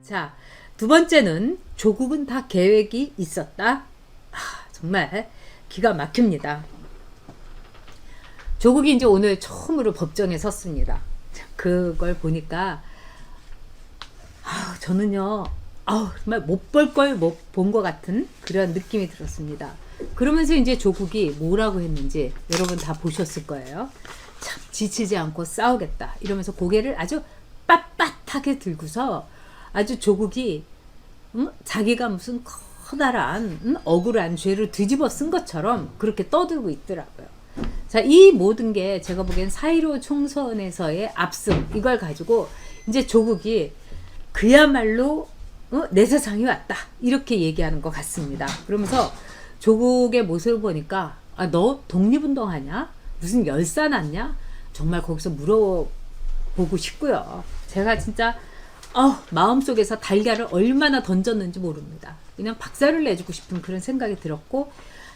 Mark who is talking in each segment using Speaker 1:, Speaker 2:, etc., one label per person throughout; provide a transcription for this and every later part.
Speaker 1: 자, 두 번째는 조국은 다 계획이 있었다. 정말 기가 막힙니다. 조국이 이제 오늘 처음으로 법정에 섰습니다. 그걸 보니까 저는요 정말 못 볼 걸 못 본 것 같은 그런 느낌이 들었습니다. 그러면서 이제 조국이 뭐라고 했는지 여러분 다 보셨을 거예요. 참 지치지 않고 싸우겠다 이러면서 고개를 아주 빳빳하게 들고서 아주 조국이 자기가 무슨 커다란 억울한 죄를 뒤집어 쓴 것처럼 그렇게 떠들고 있더라고요. 자, 이 모든 게 제가 보기엔 4.15 총선에서의 압승 이걸 가지고 이제 조국이 그야말로 내 세상이 왔다 이렇게 얘기하는 것 같습니다. 그러면서 조국의 모습을 보니까 너 독립운동하냐? 무슨 열사 났냐? 정말 거기서 물어보고 싶고요. 제가 진짜 마음속에서 달걀을 얼마나 던졌는지 모릅니다. 그냥 박살을 내주고 싶은 그런 생각이 들었고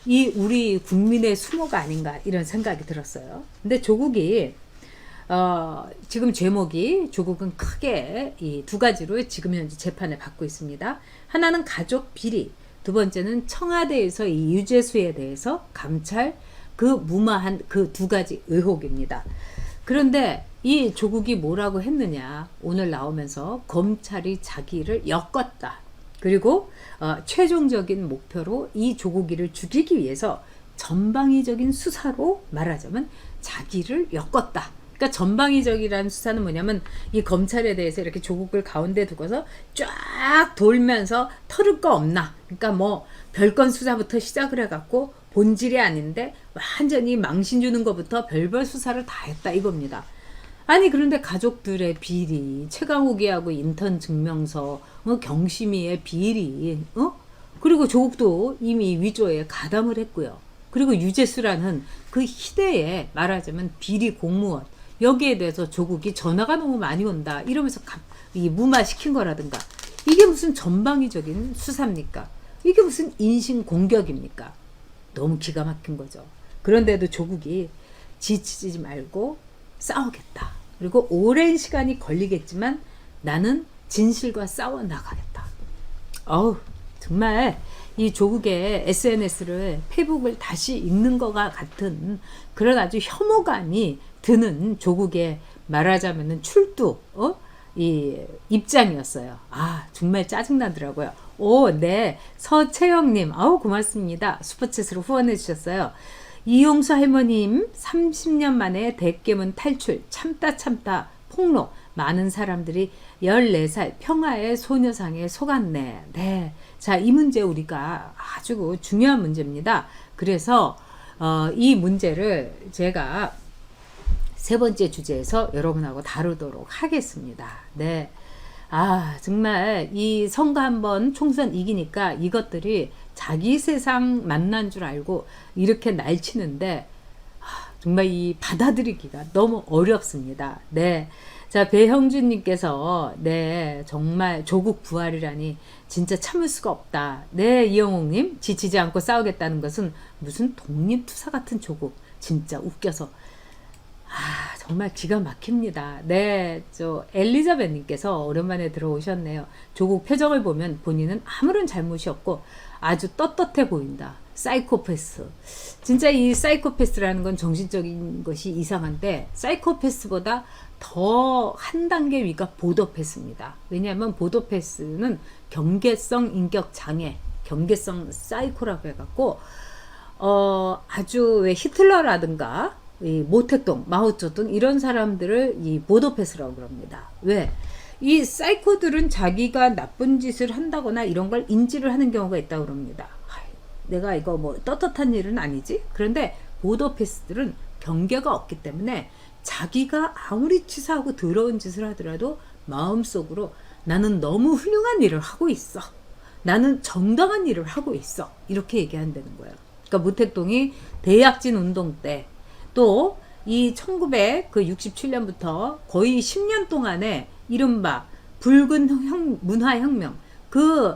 Speaker 1: 이 우리 국민의 수모가 아닌가 이런 생각이 들었어요. 근데 조국이 지금 제목이 조국은 크게 이 두 가지로 지금 현재 재판을 받고 있습니다. 하나는 가족 비리, 두 번째는 청와대에서 이 유재수에 대해서 감찰 그 무마한 그 두 가지 의혹입니다. 그런데 이 조국이 뭐라고 했느냐 오늘 나오면서 검찰이 자기를 엮었다. 그리고 최종적인 목표로 이 조국이를 죽이기 위해서 전방위적인 수사로 말하자면 자기를 엮었다. 그러니까 전방위적이라는 수사는 뭐냐면 이 검찰에 대해서 이렇게 조국을 가운데 두고서 쫙 돌면서 털을 거 없나. 그러니까 뭐 별건 수사부터 시작을 해갖고 본질이 아닌데 완전히 망신 주는 것부터 별별 수사를 다 했다 이겁니다. 아니 그런데 가족들의 비리, 최강욱이하고 인턴 증명서, 경심이의 비리, 그리고 조국도 이미 위조에 가담을 했고요. 그리고 유재수라는 그 희대의 말하자면 비리 공무원 여기에 대해서 조국이 전화가 너무 많이 온다 이러면서 이 무마시킨 거라든가 이게 무슨 전방위적인 수사입니까? 이게 무슨 인신 공격입니까? 너무 기가 막힌 거죠. 그런데도 조국이 지치지 말고 싸우겠다. 그리고 오랜 시간이 걸리겠지만 나는 진실과 싸워 나가겠다. 정말 이 조국의 SNS를 페이북을 다시 읽는 것과 같은 그런 아주 혐오감이 드는 조국의 말하자면은 출두 이 입장이었어요. 정말 짜증나더라고요. 네. 서채영님, 고맙습니다. 슈퍼챗으로 후원해 주셨어요. 이용수 할머님, 30년 만에 대깨문 탈출, 참다 폭로, 많은 사람들이 14살 평화의 소녀상에 속았네. 네. 자, 이 문제 우리가 아주 중요한 문제입니다. 그래서 이 문제를 제가 세 번째 주제에서 여러분하고 다루도록 하겠습니다. 네. 정말 이 선거 한번 총선 이기니까 이것들이 자기 세상 만난 줄 알고 이렇게 날치는데 정말 이 받아들이기가 너무 어렵습니다. 네. 자, 배형준님께서 네 정말 조국 부활이라니 진짜 참을 수가 없다. 네, 이영옥님 지치지 않고 싸우겠다는 것은 무슨 독립투사 같은 조국 진짜 웃겨서 정말 기가 막힙니다. 네, 엘리자벳님께서 오랜만에 들어오셨네요. 조국 표정을 보면 본인은 아무런 잘못이 없고 아주 떳떳해 보인다. 사이코패스. 진짜 이 사이코패스라는 건 정신적인 것이 이상한데 사이코패스보다 더 한 단계 위가 보도패스입니다. 왜냐하면 보도패스는 경계성 인격 장애, 경계성 사이코라고 해갖고 아주 왜 히틀러라든가 이 모택동, 마오쩌둥 이런 사람들을 이 보도패스라고 그럽니다. 왜? 이 사이코들은 자기가 나쁜 짓을 한다거나 이런 걸 인지를 하는 경우가 있다고 그럽니다. 내가 이거 뭐 떳떳한 일은 아니지? 그런데 보도패스들은 경계가 없기 때문에 자기가 아무리 치사하고 더러운 짓을 하더라도 마음속으로 나는 너무 훌륭한 일을 하고 있어. 나는 정당한 일을 하고 있어. 이렇게 얘기한다는 거예요. 그러니까 모택동이 대약진 운동 때 또 이 1967년부터 거의 10년 동안에 이른바 붉은 문화혁명 그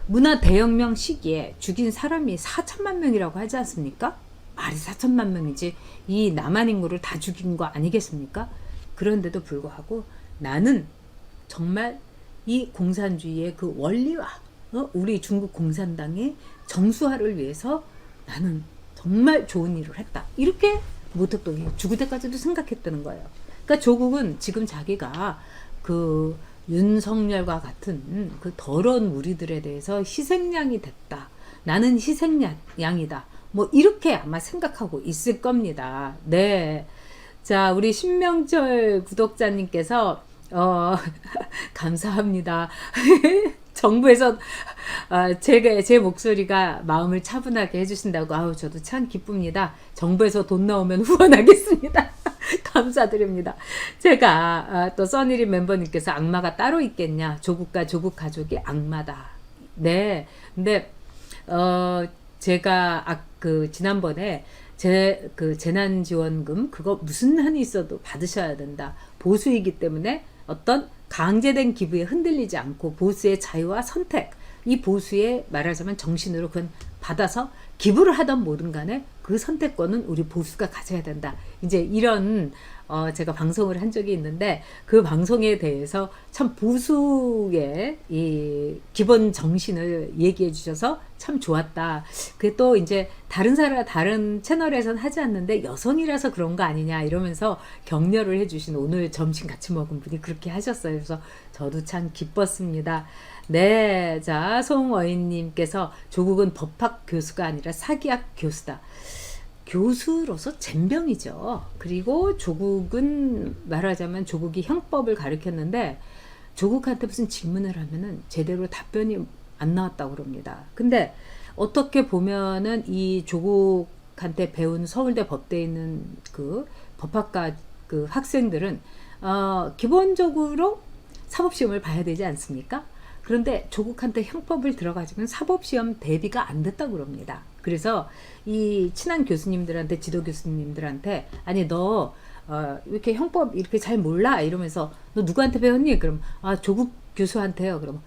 Speaker 1: 문화 대혁명 시기에 죽인 사람이 4천만 명이라고 하지 않습니까? 말이 4천만 명이지 이 남한 인구를 다 죽인 거 아니겠습니까? 그런데도 불구하고 나는 정말 이 공산주의의 그 원리와 우리 중국 공산당의 정수화를 위해서 나는 정말 좋은 일을 했다. 이렇게 모택동이 죽을 때까지도 생각했다는 거예요. 그러니까 조국은 지금 자기가 그 윤석열과 같은 그 더러운 무리들에 대해서 희생양이 됐다. 나는 희생양이다. 뭐 이렇게 아마 생각하고 있을 겁니다. 네. 자, 우리 신명철 구독자님께서 감사합니다. 정부에서 제 목소리가 마음을 차분하게 해주신다고 아우 저도 참 기쁩니다. 정부에서 돈 나오면 후원하겠습니다. 감사드립니다. 제가 또 써니리 멤버님께서 악마가 따로 있겠냐? 조국과 조국 가족이 악마다. 네. 근데 제가 지난번에 그 재난지원금 그거 무슨 한이 있어도 받으셔야 된다. 보수이기 때문에 어떤 강제된 기부에 흔들리지 않고 보수의 자유와 선택, 이 보수의 말하자면 정신으로 그건 받아서 기부를 하던 뭐든 간에 그 선택권은 우리 보수가 가져야 된다. 이제 이런 제가 방송을 한 적이 있는데 그 방송에 대해서 참 보수의 이 기본 정신을 얘기해 주셔서 참 좋았다. 그게 또 이제 다른 채널에선 하지 않는데 여성이라서 그런 거 아니냐 이러면서 격려를 해주신 오늘 점심 같이 먹은 분이 그렇게 하셨어요. 그래서 저도 참 기뻤습니다. 네, 자 송어인님께서 조국은 법학 교수가 아니라 사기학 교수다. 교수로서 젬병이죠. 그리고 조국은 말하자면 조국이 형법을 가르쳤는데 조국한테 무슨 질문을 하면은 제대로 답변이 안 나왔다고 그럽니다. 근데 어떻게 보면은 이 조국한테 배운 서울대 법대에 있는 그 법학과 그 학생들은 기본적으로 사법시험을 봐야 되지 않습니까? 그런데 조국한테 형법을 들어가지고는 사법시험 대비가 안 됐다고 그럽니다. 그래서 이 친한 교수님들한테 지도 교수님들한테 아니 너 이렇게 형법 이렇게 잘 몰라 이러면서 너 누구한테 배웠니? 그럼 조국 교수한테요. 그럼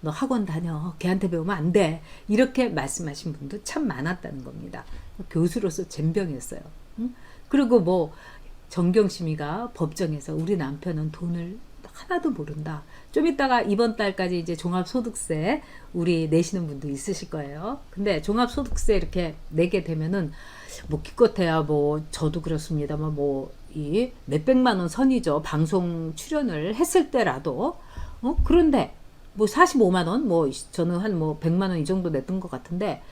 Speaker 1: 너 학원 다녀. 걔한테 배우면 안 돼. 이렇게 말씀하신 분도 참 많았다는 겁니다. 교수로서 젬병이었어요. 응? 그리고 뭐 정경심이가 법정에서 우리 남편은 돈을 하나도 모른다. 좀 이따가 이번 달까지 이제 종합소득세 우리 내시는 분도 있으실 거예요. 근데 종합소득세 이렇게 내게 되면은 뭐 기껏해야 뭐 저도 그렇습니다만 뭐 이 몇백만 원 선이죠. 방송 출연을 했을 때라도 그런데 뭐 45만 원 뭐 저는 한 뭐 100만 원 이 정도 냈던 것 같은데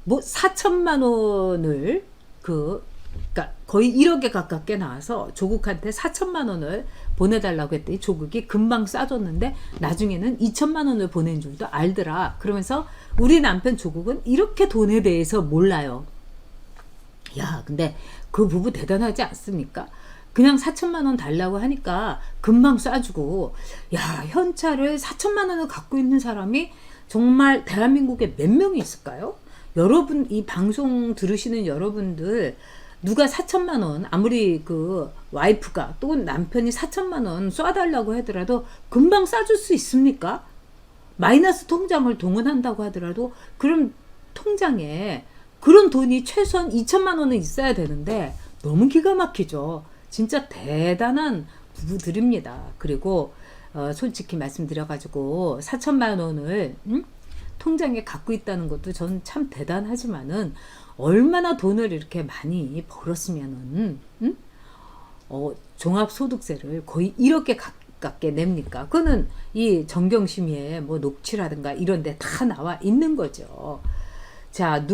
Speaker 1: 뭐 4천만 원을 그러니까 거의 1억에 가깝게 나와서 조국한테 4천만 원을 보내달라고 했더니 조국이 금방 싸줬는데 나중에는 2천만 원을 보낸 줄도 알더라. 그러면서 우리 남편 조국은 이렇게 돈에 대해서 몰라요. 야, 근데 그 부부 대단하지 않습니까? 그냥 4천만 원 달라고 하니까 금방 쏴주고 야, 현찰을 4천만 원을 갖고 있는 사람이 정말 대한민국에 몇 명이 있을까요? 여러분 이 방송 들으시는 여러분들 누가 4천만 원 아무리 그 와이프가 또 남편이 4천만 원 쏴달라고 하더라도 금방 쏴줄 수 있습니까? 마이너스 통장을 동원한다고 하더라도 그럼 통장에 그런 돈이 최소한 2천만 원은 있어야 되는데 너무 기가 막히죠. 진짜 대단한 부부들입니다. 그리고 솔직히 말씀드려가지고 4천만 원을 통장에 갖고 있다는 것도 저는 참 대단하지만은 얼마나 돈을 이렇게 많이 벌었으면은 종합소득세를 거의 이렇게 가깝게 냅니까? 그거는 이 정경심의의 뭐 녹취라든가 이런 데 다 나와 있는 거죠. 자,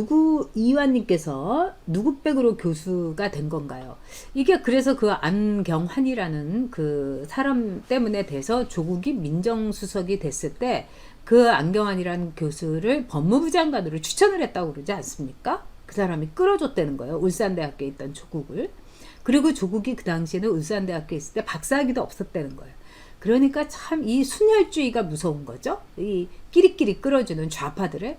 Speaker 1: 이완님께서 누구 백으로 교수가 된 건가요? 이게 그래서 그 안경환이라는 그 사람 때문에 돼서 조국이 민정수석이 됐을 때 그 안경환이라는 교수를 법무부 장관으로 추천을 했다고 그러지 않습니까? 그 사람이 끌어줬다는 거예요. 울산대학교에 있던 조국을. 그리고 조국이 그 당시에는 울산대학교에 있을 때 박사학위도 없었다는 거예요. 그러니까 참 이 순혈주의가 무서운 거죠. 이 끼리끼리 끌어주는 좌파들의.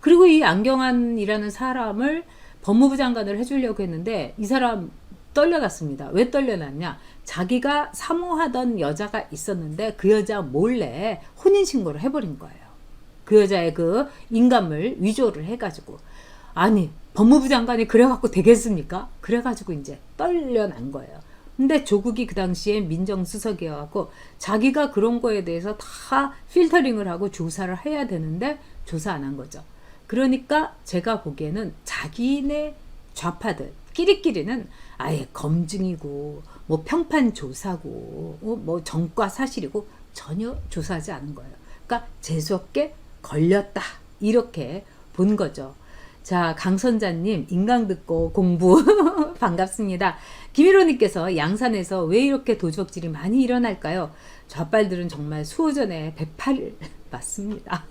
Speaker 1: 그리고 이 안경환이라는 사람을 법무부 장관을 해주려고 했는데 이 사람 떨려났습니다. 왜 떨려났냐? 자기가 사모하던 여자가 있었는데 그 여자 몰래 혼인신고를 해버린 거예요. 그 여자의 그 인감을 위조를 해가지고. 아니 법무부 장관이 그래갖고 되겠습니까? 그래가지고 이제 떨려난 거예요. 근데 조국이 그 당시에 민정수석이어갖고 자기가 그런 거에 대해서 다 필터링을 하고 조사를 해야 되는데 조사 안 한 거죠. 그러니까 제가 보기에는 자기네 좌파들 끼리끼리는 아예 검증이고 뭐 평판 조사고 뭐 전과 사실이고 전혀 조사하지 않은 거예요. 그러니까 재수없게 걸렸다 이렇게 본 거죠. 자, 강선자님 인강 듣고 공부 반갑습니다. 김일호님께서 양산에서 왜 이렇게 도적질이 많이 일어날까요? 좌빨들은 정말 수호전에 108일 맞습니다.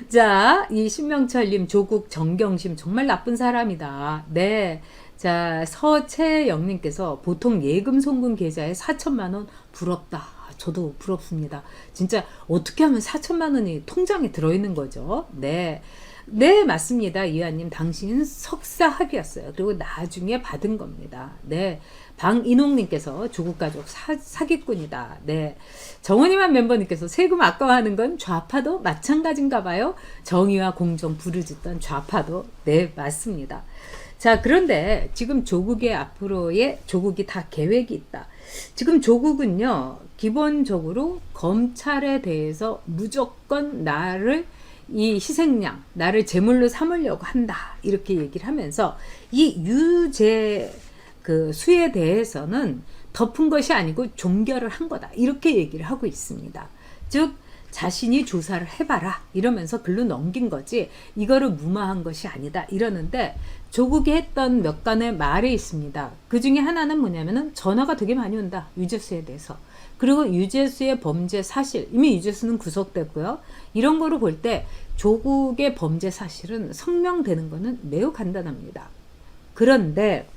Speaker 1: 자, 이 신명철님 조국 정경심 정말 나쁜 사람이다. 네. 자, 서채영님께서 보통 예금 송금 계좌에 4천만 원 부럽다. 저도 부럽습니다. 진짜 어떻게 하면 4천만 원이 통장에 들어있는 거죠? 네. 네, 맞습니다. 이하님, 당신은 석사 합의였어요. 그리고 나중에 받은 겁니다. 네. 방인홍님께서 조국가족 사기꾼이다. 네. 정원이만 멤버님께서 세금 아까워하는 건 좌파도 마찬가지인가 봐요. 정의와 공정 부르짖던 좌파도. 네, 맞습니다. 자, 그런데 지금 조국의 앞으로의 조국이 다 계획이 있다. 지금 조국은요, 기본적으로 검찰에 대해서 무조건 이 희생양, 나를 제물로 삼으려고 한다. 이렇게 얘기를 하면서 이 유죄 수에 대해서는 덮은 것이 아니고 종결을 한 거다. 이렇게 얘기를 하고 있습니다. 즉, 자신이 조사를 해봐라. 이러면서 글로 넘긴 거지. 이거를 무마한 것이 아니다. 이러는데 조국이 했던 몇 건의 말이 있습니다. 그 중에 하나는 뭐냐면은 전화가 되게 많이 온다. 유재수에 대해서. 그리고 유재수의 범죄 사실, 이미 유재수는 구속됐고요. 이런 거로 볼 때 조국의 범죄 사실은 성명되는 거는 매우 간단합니다. 그런데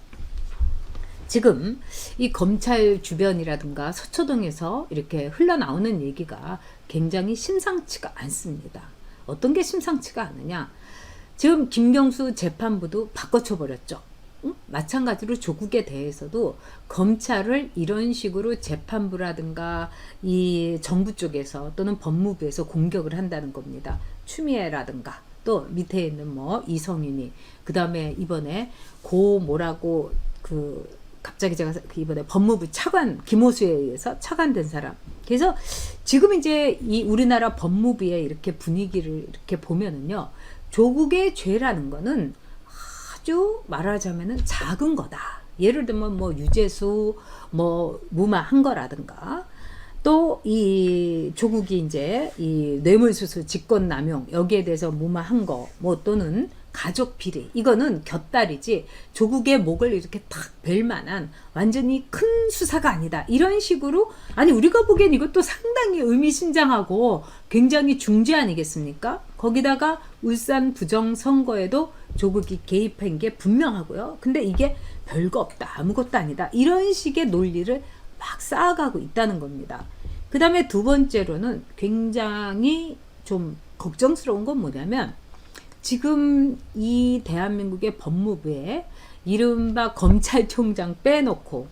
Speaker 1: 지금 이 검찰 주변이라든가 서초동에서 이렇게 흘러나오는 얘기가 굉장히 심상치가 않습니다. 어떤 게 심상치가 않느냐? 지금 김경수 재판부도 바꿔쳐버렸죠. 응? 마찬가지로 조국에 대해서도 검찰을 이런 식으로 재판부라든가 이 정부 쪽에서 또는 법무부에서 공격을 한다는 겁니다. 추미애라든가 또 밑에 있는 뭐 이성윤이 그 다음에 이번에 갑자기 제가 이번에 법무부 차관 김호수에 의해서 차관된 사람. 그래서 지금 이제 이 우리나라 법무부의 이렇게 분위기를 이렇게 보면은요, 조국의 죄라는 거는 아주 말하자면은 작은 거다. 예를 들면 뭐 유재수 뭐 무마한 거라든가 또 이 조국이 이제 이 뇌물수수 직권남용 여기에 대해서 무마한 거 뭐 또는 가족 비리 이거는 곁다리지 조국의 목을 이렇게 탁 벨 만한 완전히 큰 수사가 아니다. 이런 식으로 아니 우리가 보기엔 이것도 상당히 의미심장하고 굉장히 중죄 아니겠습니까? 거기다가 울산 부정선거에도 조국이 개입한 게 분명하고요. 근데 이게 별거 없다. 아무것도 아니다. 이런 식의 논리를 막 쌓아가고 있다는 겁니다. 그 다음에 두 번째로는 굉장히 좀 걱정스러운 건 뭐냐면 지금 이 대한민국의 법무부에 이른바 검찰총장 빼놓고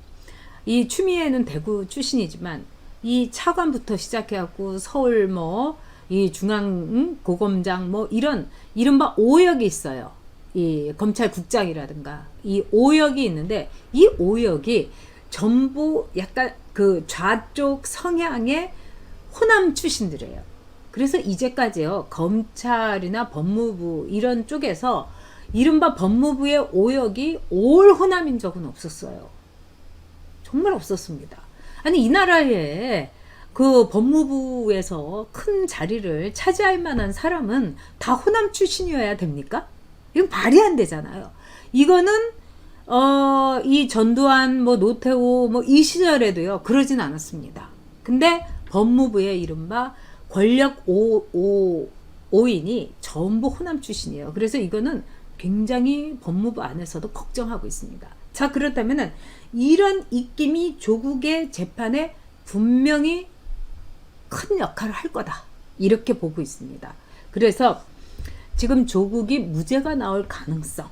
Speaker 1: 이 추미애는 대구 출신이지만 이 차관부터 시작해갖고 서울 뭐 이 중앙고검장 뭐 이런 이른바 5역이 있어요. 이 검찰국장이라든가 이 5역이 있는데 이 5역이 전부 약간 그 좌쪽 성향의 호남 출신들이에요. 그래서 이제까지요 검찰이나 법무부 이런 쪽에서 이른바 법무부의 5역이 올 호남인 적은 없었어요. 정말 없었습니다. 아니 이 나라에 그 법무부에서 큰 자리를 차지할 만한 사람은 다 호남 출신이어야 됩니까? 이건 말이 안 되잖아요. 이거는 이 전두환 뭐 노태우 뭐 이 시절에도요 그러진 않았습니다. 근데 법무부의 이른바 권력 5인이 전부 호남 출신이에요. 그래서 이거는 굉장히 법무부 안에서도 걱정하고 있습니다. 자, 그렇다면은 이런 입김이 조국의 재판에 분명히 큰 역할을 할 거다. 이렇게 보고 있습니다. 그래서 지금 조국이 무죄가 나올 가능성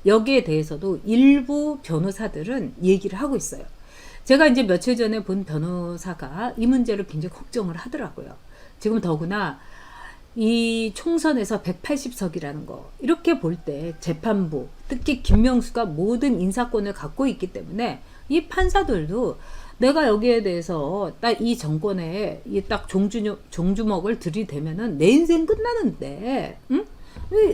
Speaker 1: 여기에 대해서도 일부 변호사들은 얘기를 하고 있어요. 제가 이제 며칠 전에 본 변호사가 이 문제를 굉장히 걱정을 하더라고요. 지금 더구나 이 총선에서 180석이라는 거 이렇게 볼 때 재판부 특히 김명수가 모든 인사권을 갖고 있기 때문에 이 판사들도 내가 여기에 대해서 딱 이 정권에 이 딱 종주먹을 들이대면은 내 인생 끝나는데, 응?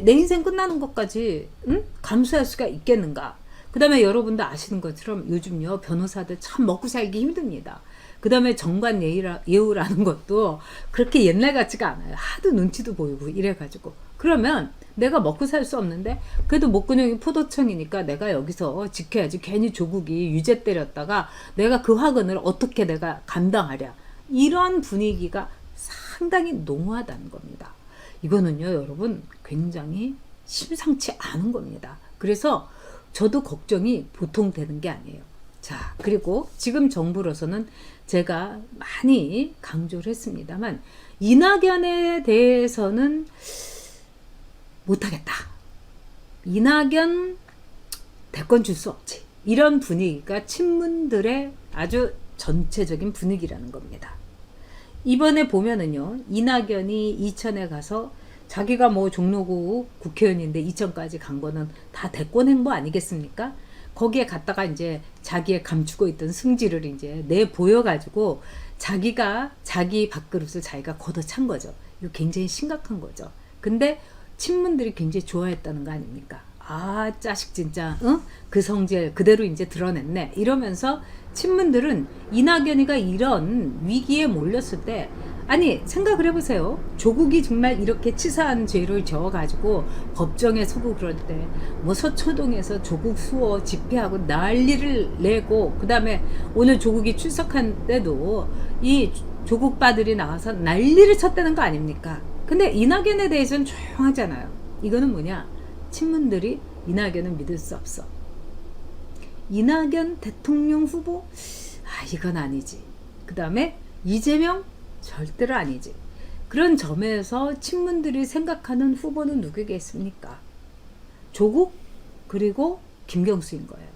Speaker 1: 내 인생 끝나는 것까지 응? 감수할 수가 있겠는가? 그 다음에 여러분도 아시는 것처럼 요즘요 변호사들 참 먹고 살기 힘듭니다. 그 다음에 정관 예우라는 것도 그렇게 옛날 같지가 않아요. 하도 눈치도 보이고 이래가지고 그러면 내가 먹고 살 수 없는데 그래도 목근형이 포도청이니까 내가 여기서 지켜야지. 괜히 조국이 유죄 때렸다가 내가 그 화근을 어떻게 내가 감당하랴. 이런 분위기가 상당히 농후하다는 겁니다. 이거는요 여러분 굉장히 심상치 않은 겁니다. 그래서 저도 걱정이 보통 되는 게 아니에요. 자, 그리고 지금 정부로서는 제가 많이 강조를 했습니다만 이낙연에 대해서는 못하겠다. 이낙연 대권 줄 수 없지. 이런 분위기가 친문들의 아주 전체적인 분위기라는 겁니다. 이번에 보면은요 이낙연이 이천에 가서 자기가 뭐 종로구 국회의원인데 이천까지 간 거는 다 대권 행보 아니겠습니까? 거기에 갔다가 이제 자기의 감추고 있던 승질을 이제 내 보여가지고 자기가 자기 밥그릇을 자기가 걷어찬 거죠. 이거 굉장히 심각한 거죠. 근데 친문들이 굉장히 좋아했다는 거 아닙니까? 아 짜식 진짜 응? 그 성질 그대로 이제 드러냈네 이러면서 친문들은 이낙연이가 이런 위기에 몰렸을 때 아니 생각을 해보세요. 조국이 정말 이렇게 치사한 죄를 저어가지고 법정에 서고 그럴 때 뭐 서초동에서 조국 수호 집회하고 난리를 내고 그 다음에 오늘 조국이 출석한 때도 이 조국빠들이 나와서 난리를 쳤다는 거 아닙니까? 근데 이낙연에 대해서는 조용하잖아요. 이거는 뭐냐? 친문들이 이낙연을 믿을 수 없어. 이낙연 대통령 후보? 아 이건 아니지. 그 다음에 이재명? 절대로 아니지. 그런 점에서 친문들이 생각하는 후보는 누구겠습니까? 조국 그리고 김경수인 거예요.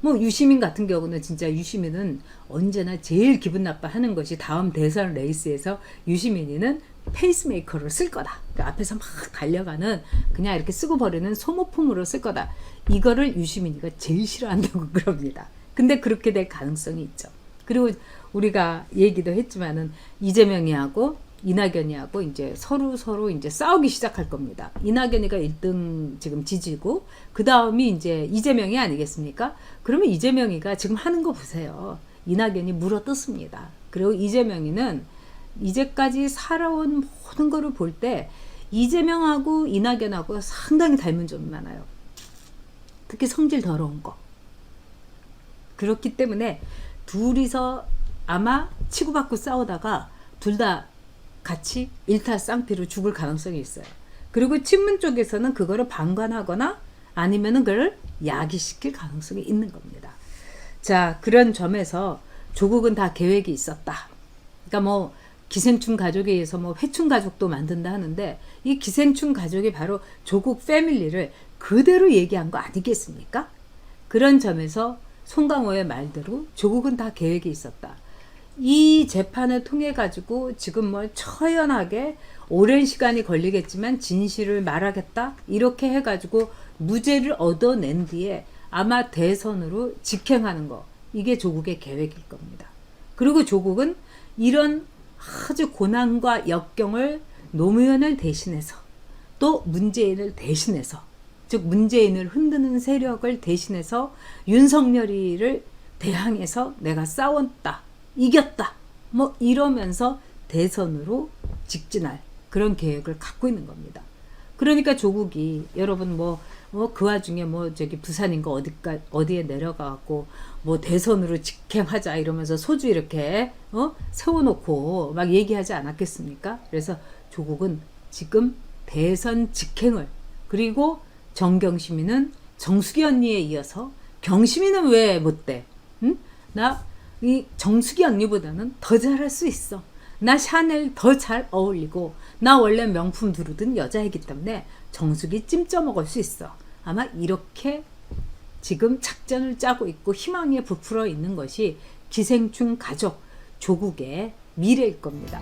Speaker 1: 뭐 유시민 같은 경우는 진짜 유시민은 언제나 제일 기분 나빠하는 것이 다음 대선 레이스에서 유시민이는 페이스메이커를 쓸 거다. 그 앞에서 막 달려가는 그냥 이렇게 쓰고 버리는 소모품으로 쓸 거다. 이거를 유시민이가 제일 싫어한다고 그럽니다. 근데 그렇게 될 가능성이 있죠. 그리고 우리가 얘기도 했지만은 이재명이하고 이낙연이하고 이제 서로 이제 싸우기 시작할 겁니다. 이낙연이가 1등 지금 지지고 그 다음이 이제 이재명이 아니겠습니까? 그러면 이재명이가 지금 하는 거 보세요. 이낙연이 물어뜯습니다. 그리고 이재명이는 이제까지 살아온 모든 거를 볼 때 이재명하고 이낙연하고 상당히 닮은 점이 많아요. 특히 성질 더러운 거. 그렇기 때문에 둘이서 아마 치고받고 싸우다가 둘 다 같이 일타쌍피로 죽을 가능성이 있어요. 그리고 친문 쪽에서는 그거를 방관하거나 아니면은 그걸 야기시킬 가능성이 있는 겁니다. 자, 그런 점에서 조국은 다 계획이 있었다. 그러니까 뭐 기생충 가족에 의해서 뭐 회충 가족도 만든다 하는데 이 기생충 가족이 바로 조국 패밀리를 그대로 얘기한 거 아니겠습니까? 그런 점에서 송강호의 말대로 조국은 다 계획이 있었다. 이 재판을 통해 가지고 지금 뭐 처연하게 오랜 시간이 걸리겠지만 진실을 말하겠다 이렇게 해가지고 무죄를 얻어낸 뒤에 아마 대선으로 직행하는 거 이게 조국의 계획일 겁니다. 그리고 조국은 이런 아주 고난과 역경을 노무현을 대신해서 또 문재인을 대신해서 즉 문재인을 흔드는 세력을 대신해서 윤석열이를 대항해서 내가 싸웠다. 이겼다. 뭐 이러면서 대선으로 직진할 그런 계획을 갖고 있는 겁니다. 그러니까 조국이 여러분 그 와중에 저기 부산인가 어디에 내려가고 뭐 대선으로 직행하자 이러면서 소주 이렇게 세워놓고 막 얘기하지 않았겠습니까? 그래서 조국은 지금 대선 직행을 그리고 정경심이는 정수기 언니에 이어서 경심이는 왜 못 돼? 응? 이 정수기 언니보다는 더 잘할 수 있어. 나 샤넬 더 잘 어울리고 나 원래 명품 두르던 여자이기 때문에 정수기 찜쪄 먹을 수 있어. 아마 이렇게 지금 작전을 짜고 있고 희망에 부풀어 있는 것이 기생충 가족 조국의 미래일 겁니다.